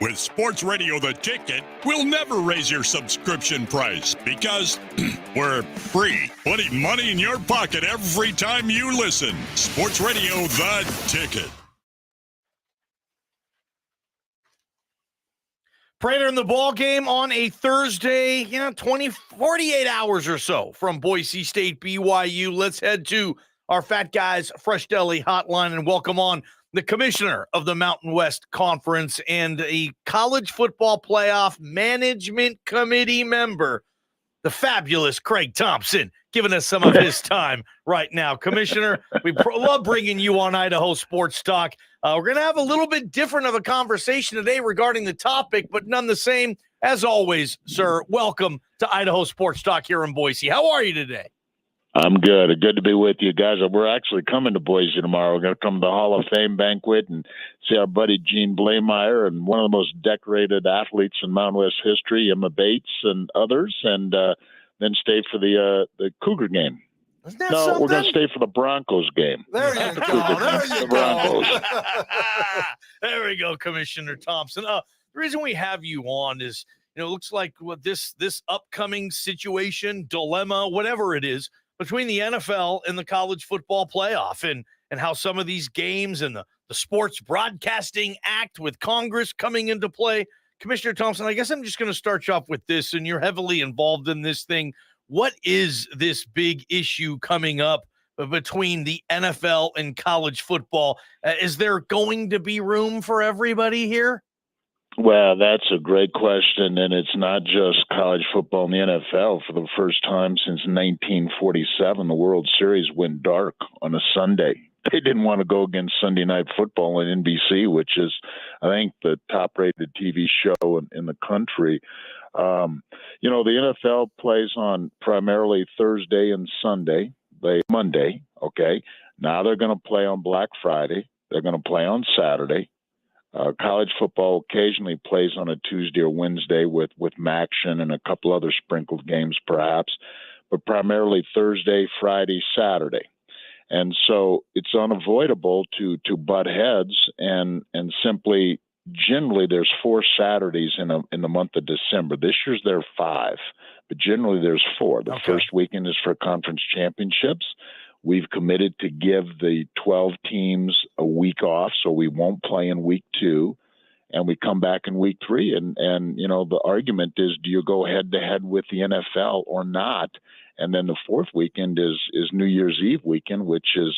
With Sports Radio The Ticket, we'll never raise your subscription price because we're free, putting money in your pocket every time you listen. Sports Radio The Ticket. Prater in the Ballgame on a Thursday, 48 hours or so from Boise State, BYU. Let's head to our Fat Guys Fresh Deli hotline and welcome on the commissioner of the Mountain West Conference and a college football playoff management committee member, the fabulous Craig Thompson, giving us some of his time right now. Commissioner, we love bringing you on Idaho Sports Talk. We're going to have a little bit different of a conversation today regarding the topic, but none the same. As always, sir, welcome to Idaho Sports Talk here in Boise. How are you today? I'm good. Good to be with you guys. We're actually coming to Boise tomorrow. We're going to come to the Hall of Fame banquet and see our buddy Gene Blameyer and one of the most decorated athletes in Mountain West history, Emma Bates and others, and then stay for the Cougar game. No, we're going to stay for the Broncos game. There you go. There you go. There we go, Commissioner Thompson. The reason we have you on is, it looks like this upcoming situation, dilemma, whatever it is, between the NFL and the college football playoff and how some of these games and the Sports Broadcasting Act with Congress coming into play. Commissioner Thompson, I guess I'm just going to start you off with this, and you're heavily involved in this thing. What is this big issue coming up between the NFL and college football? Is there going to be room for everybody here? Well, that's a great question, and it's not just college football and the NFL. For the first time since 1947, the World Series went dark on a Sunday. They didn't want to go against Sunday Night Football on NBC, which is, I think, the top-rated TV show in the country. The NFL plays on primarily Thursday and Monday, okay? Now they're going to play on Black Friday. They're going to play on Saturday. College football occasionally plays on a Tuesday or Wednesday with Maction and a couple other sprinkled games perhaps, but primarily Thursday, Friday, Saturday. And so it's unavoidable to butt heads and simply generally there's 4 Saturdays in the month of December. This year's there are 5, but generally there's 4. The first weekend is for conference championships. We've committed to give the 12 teams a week off, so we won't play in week 2, and we come back in week 3. And the argument is, do you go head-to-head with the NFL or not? And then the 4th weekend is New Year's Eve weekend, which is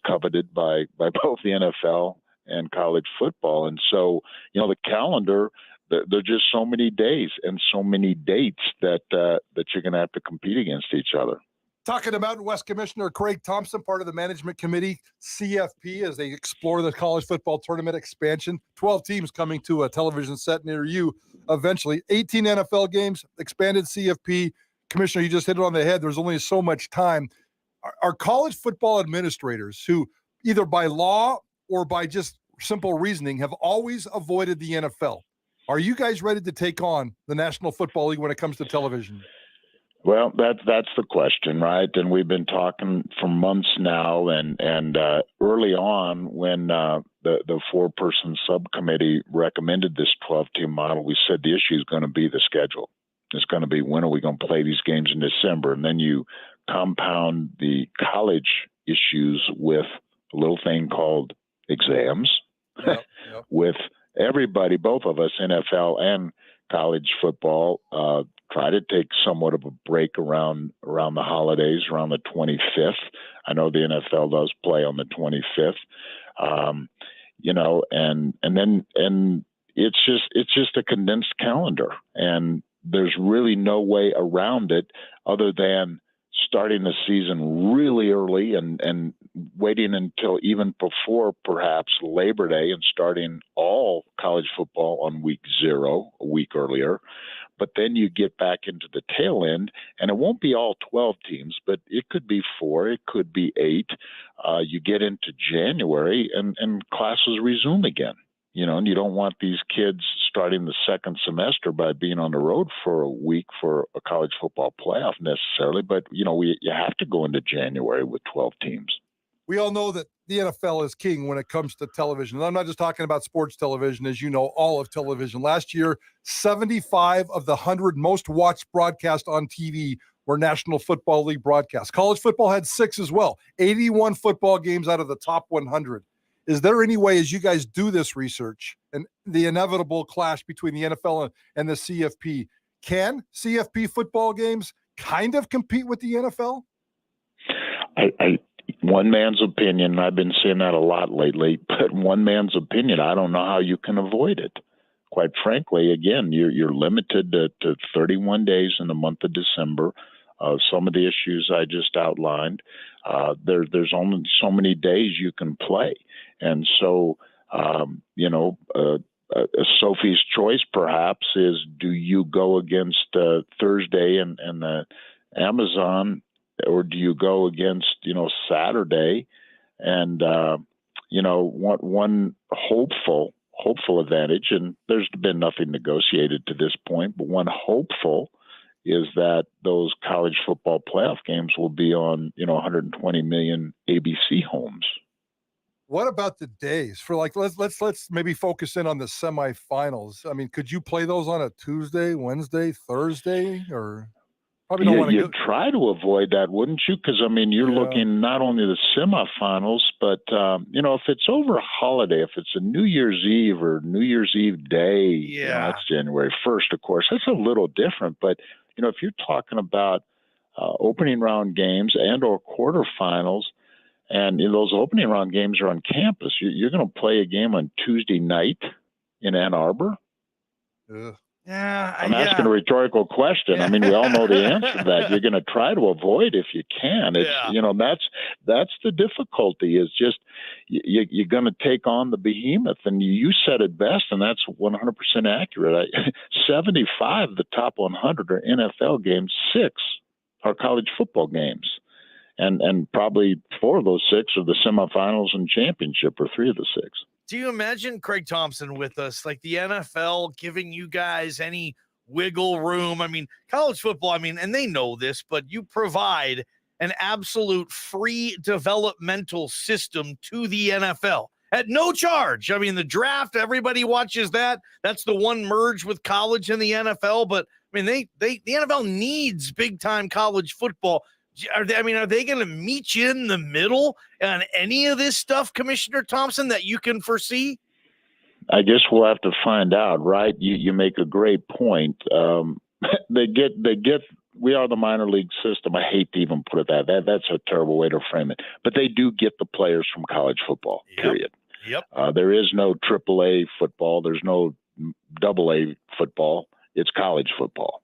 coveted by both the NFL and college football. And so, the calendar, there are just so many days and so many dates that you're going to have to compete against each other. Talking to Mountain West Commissioner Craig Thompson, part of the management committee, CFP, as they explore the college football tournament expansion. 12 teams coming to a television set near you eventually. 18 NFL games, expanded CFP. Commissioner, you just hit it on the head. There's only so much time. Are college football administrators who either by law or by just simple reasoning have always avoided the NFL, are you guys ready to take on the National Football League when it comes to television? Well, that's the question, right? And we've been talking for months now, and early on when the 4-person subcommittee recommended this 12-team model, we said the issue is going to be the schedule. It's going to be, when are we going to play these games in December? And then you compound the college issues with a little thing called exams. Yep. With everybody, both of us, NFL and college football, try to take somewhat of a break around the holidays, around the 25th. I know the NFL does play on the 25th, and it's just a condensed calendar, and there's really no way around it other than starting the season really early and waiting until even before perhaps Labor Day and starting all college football on week 0 a week earlier. But then you get back into the tail end, and it won't be all 12 teams, but it could be 4, it could be 8. You get into January, and classes resume again. And you don't want these kids starting the second semester by being on the road for a week for a college football playoff necessarily. But, you have have to go into January with 12 teams. We all know that the NFL is king when it comes to television. And I'm not just talking about sports television, as you know, all of television. Last year, 75 of the 100 most watched broadcasts on TV were National Football League broadcasts. College football had 6 as well, 81 football games out of the top 100. Is there any way, as you guys do this research and the inevitable clash between the NFL and the CFP, can CFP football games kind of compete with the NFL? One man's opinion, and I've been seeing that a lot lately, but one man's opinion, I don't know how you can avoid it. Quite frankly, again, you're limited to 31 days in the month of December. Some of the issues I just outlined, there's only so many days you can play. And so, Sophie's choice perhaps is, do you go against Thursday and the Amazon, or do you go against, Saturday? And, one hopeful advantage, and there's been nothing negotiated to this point, but one hopeful is that those college football playoff games will be on, 120 million ABC homes. What about the days for, like, let's maybe focus in on the semifinals. I mean, could you play those on a Tuesday, Wednesday, Thursday, or probably don't want to try to avoid that, wouldn't you? Because, you're looking not only the semifinals, but, if it's over a holiday, if it's a New Year's Eve or New Year's Eve Day, that's January 1st, of course, that's a little different. But, if you're talking about opening round games and or quarterfinals, and those opening round games are on campus, you're going to play a game on Tuesday night in Ann Arbor? I'm asking a rhetorical question. I mean, we all know the answer to that. You're going to try to avoid if you can. It's, that's the difficulty, is just you're going to take on the behemoth. And you said it best, and that's 100% accurate. 75 of the top 100 are NFL games. 6 are college football games. And probably 4 of those 6 are the semifinals and championship, or 3 of the 6. Do you imagine Craig Thompson with us, like the NFL giving you guys any wiggle room? I mean, college football, and they know this, but you provide an absolute free developmental system to the NFL at no charge. I mean, the draft, everybody watches that. That's the one merge with college and the NFL. But the NFL needs big time college football. Are they going to meet you in the middle on any of this stuff, Commissioner Thompson, that you can foresee? I guess we'll have to find out, right? You make a great point. They get. We are the minor league system. I hate to even put it that's a terrible way to frame it. But they do get the players from college football. Period. Yep. There is no AAA football. There's no AA football. It's college football.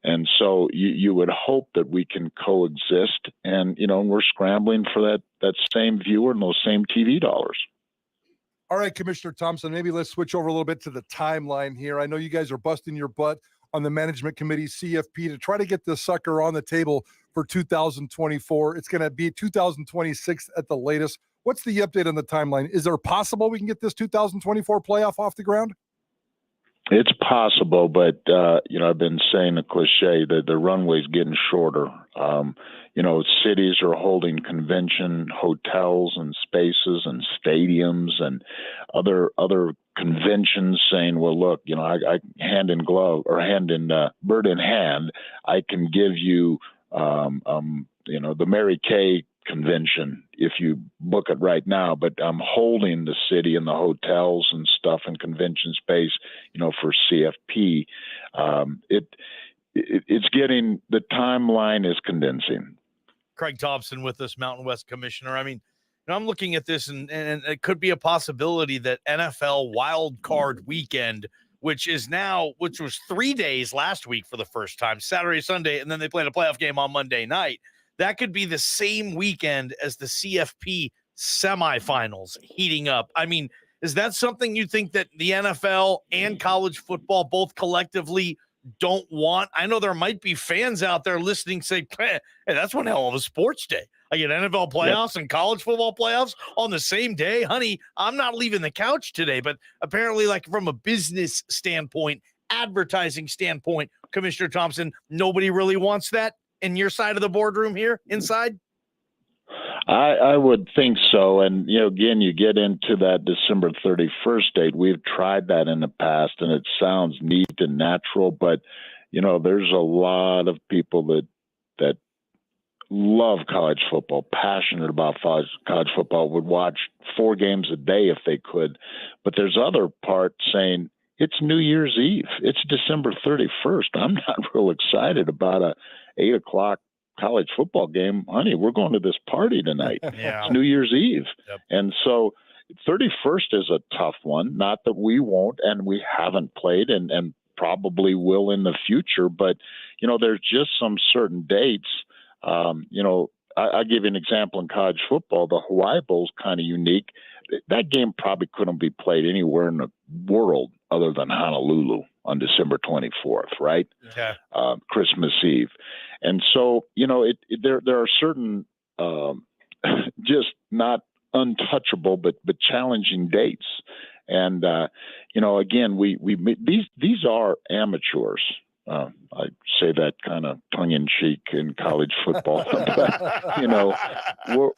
And so you would hope that we can coexist, and, we're scrambling for that same viewer and those same TV dollars. All right, Commissioner Thompson, maybe let's switch over a little bit to the timeline here. I know you guys are busting your butt on the management committee, CFP, to try to get this sucker on the table for 2024. It's going to be 2026 at the latest. What's the update on the timeline? Is there possible we can get this 2024 playoff off the ground? It's possible, but, I've been saying the cliche that the runway's getting shorter. Cities are holding convention hotels and spaces and stadiums and other conventions saying, well, look, I hand in glove or bird in hand, I can give you, the Mary Kay convention if you book it right now, but I'm holding the city and the hotels and stuff and convention space, for CFP. It's getting, the timeline is condensing. Craig Thompson with us, Mountain West Commissioner. I'm looking at this and it could be a possibility that NFL wild card weekend, which was 3 days last week for the first time, Saturday, Sunday, and then they played a playoff game on Monday night. That could be the same weekend as the CFP semifinals heating up. Is that something you think that the NFL and college football both collectively don't want? I know there might be fans out there listening say, hey, that's one hell of a sports day. I get NFL playoffs and college football playoffs on the same day. Honey, I'm not leaving the couch today. But apparently, like from a business standpoint, advertising standpoint, Commissioner Thompson, nobody really wants that in your side of the boardroom here inside? I would think so. And, again, you get into that December 31st date. We've tried that in the past, and it sounds neat and natural. But, there's a lot of people that love college football, passionate about college football, would watch 4 games a day if they could. But there's other part saying, it's New Year's Eve. It's December 31st. I'm not real excited about a 8 o'clock college football game. Honey, we're going to this party tonight. Yeah. It's New Year's Eve. Yep. And so 31st is a tough one. Not that we won't, and we haven't played and probably will in the future. But, there's just some certain dates. I'll give you an example in college football. The Hawaii Bowl is kind of unique. That game probably couldn't be played anywhere in the world other than Honolulu on December 24th, right? Okay. Christmas Eve. And so, there are certain just not untouchable but challenging dates. And again, these are amateurs. I say that kind of tongue in cheek in college football. But,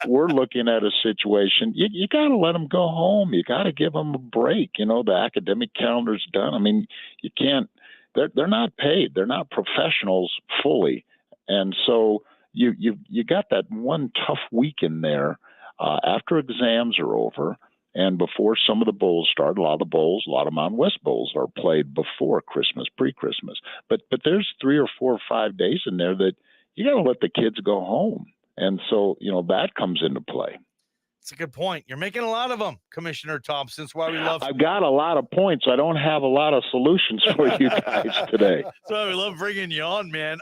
we're looking at a situation. You got to let them go home. You got to give them a break. The academic calendar's done. I mean, you can't. They're not paid. They're not professionals fully, and so you got that one tough week in there after exams are over. And before some of the bowls start, a lot of Mountain West bowls are played before Christmas, pre-Christmas. But there's 3 or 4 or 5 days in there that you got to let the kids go home. And so, that comes into play. It's a good point. You're making a lot of them, Commissioner Thompson. That's why we love. I've got a lot of points. I don't have a lot of solutions for you guys today. That's why we love bringing you on, man.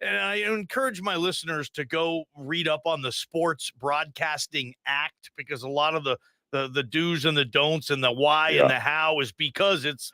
And I encourage my listeners to go read up on the Sports Broadcasting Act, because a lot of the do's and the don'ts and the why and the how is because it's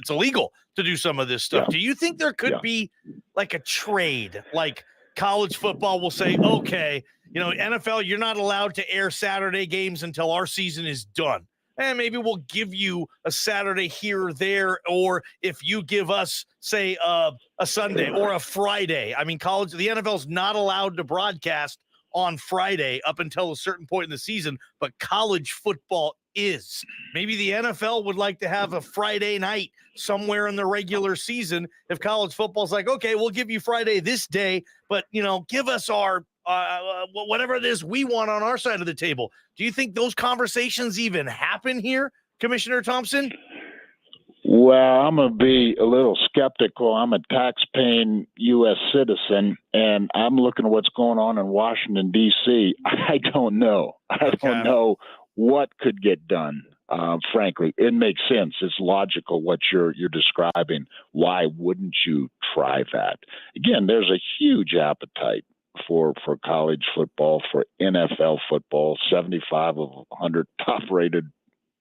illegal to do some of this stuff. Yeah. Do you think there could be like a trade, like college football will say, okay, NFL, you're not allowed to air Saturday games until our season is done. And maybe we'll give you a Saturday here or there, or if you give us, say, a Sunday or a Friday. I mean, the NFL's not allowed to broadcast on Friday up until a certain point in the season, but college football is. Maybe the NFL would like to have a Friday night somewhere in the regular season. If college football's like, okay, we'll give you Friday this day, but give us our whatever it is we want on our side of the table. Do you think those conversations even happen here, Commissioner Thompson? Well, I'm going to be a little skeptical. I'm a tax-paying U.S. citizen, and I'm looking at what's going on in Washington, D.C. I don't know. I don't know what could get done, frankly. It makes sense. It's logical what you're describing. Why wouldn't you try that? Again, there's a huge appetite for college football, for NFL football, 75 of 100 top-rated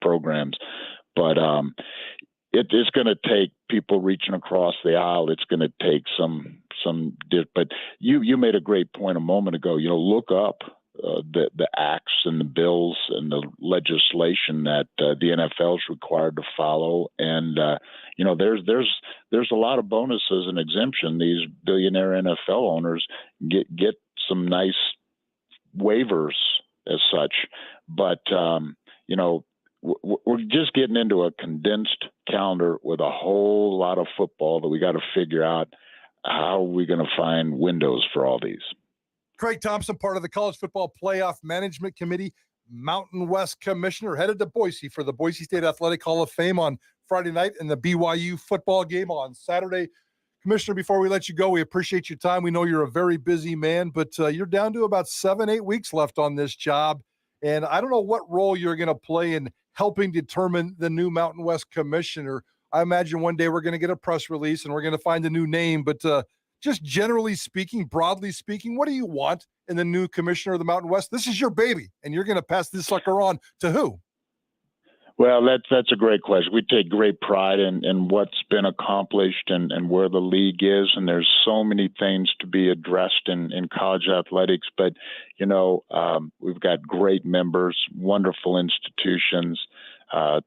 programs. But it's going to take people reaching across the aisle. It's going to take some. But you made a great point a moment ago. Look up the acts and the bills and the legislation that the NFL is required to follow. And there's a lot of bonuses and exemption. These billionaire NFL owners get some nice waivers as such, but we're just getting into a condensed calendar with a whole lot of football that we got to figure out how we're going to find windows for all these. Craig Thompson, part of the College Football Playoff Management Committee, Mountain West Commissioner, headed to Boise for the Boise State Athletic Hall of Fame on Friday night and the BYU football game on Saturday. Commissioner, before we let you go, we appreciate your time. We know you're a very busy man, but you're down to about 7-8 weeks left on this job. And I don't know what role you're going to play in helping determine the new Mountain West commissioner. I imagine one day we're going to get a press release and we're going to find a new name. But just generally speaking, broadly speaking, what do you want in the new commissioner of the Mountain West? This is your baby, and you're going to pass this sucker on to who? Well, that's a great question. We take great pride in what's been accomplished and where the league is, and there's so many things to be addressed in college athletics. But, we've got great members, wonderful institutions,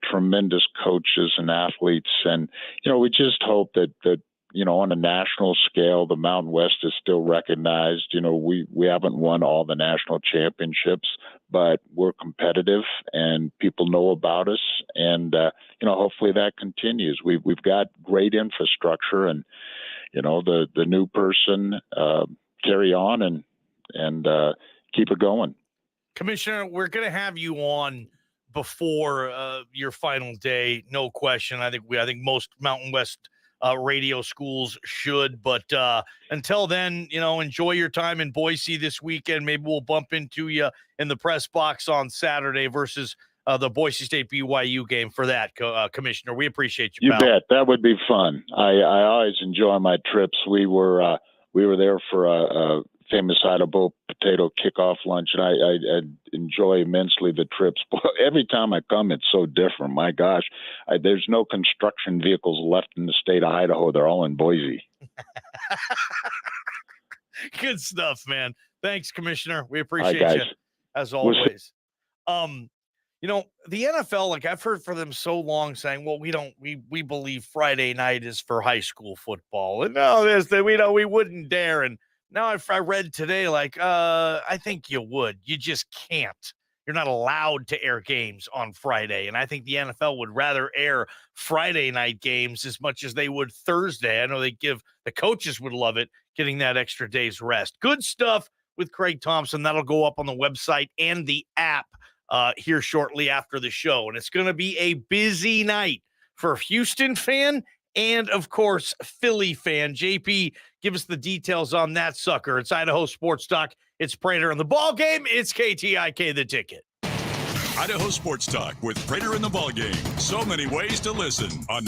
tremendous coaches and athletes. And, we just hope that on a national scale, the Mountain West is still recognized. We haven't won all the national championships, but we're competitive and people know about us. And, hopefully that continues. We've got great infrastructure and, the new person carry on and keep it going. Commissioner, we're going to have you on before your final day, no question. I think most Mountain West radio schools should, but until then, enjoy your time in Boise this weekend. Maybe we'll bump into you in the press box on Saturday versus the Boise State BYU game for that, Commissioner. We appreciate you, pal. You bet. That would be fun. I always enjoy my trips. We were there for a famous Idaho potato kickoff lunch, and I enjoy immensely the trips. Every time I come, it's so different. My gosh, there's no construction vehicles left in the state of Idaho. They're all in Boise. Good stuff, man. Thanks, Commissioner. We appreciate you, as always. The NFL, like I've heard for them so long saying, well, we believe Friday night is for high school football. And we wouldn't dare. And now I read today, I think you would. You just can't. You're not allowed to air games on Friday. And I think the NFL would rather air Friday night games as much as they would Thursday. I know the coaches would love it, getting that extra day's rest. Good stuff with Craig Thompson. That'll go up on the website and the app here shortly after the show. And it's going to be a busy night for Houston fan and, of course, Philly fan. JP, give us the details on that sucker. It's Idaho Sports Talk. It's Prater and the Ballgame. It's KTIK The Ticket. Idaho Sports Talk with Prater and the Ballgame. So many ways to listen on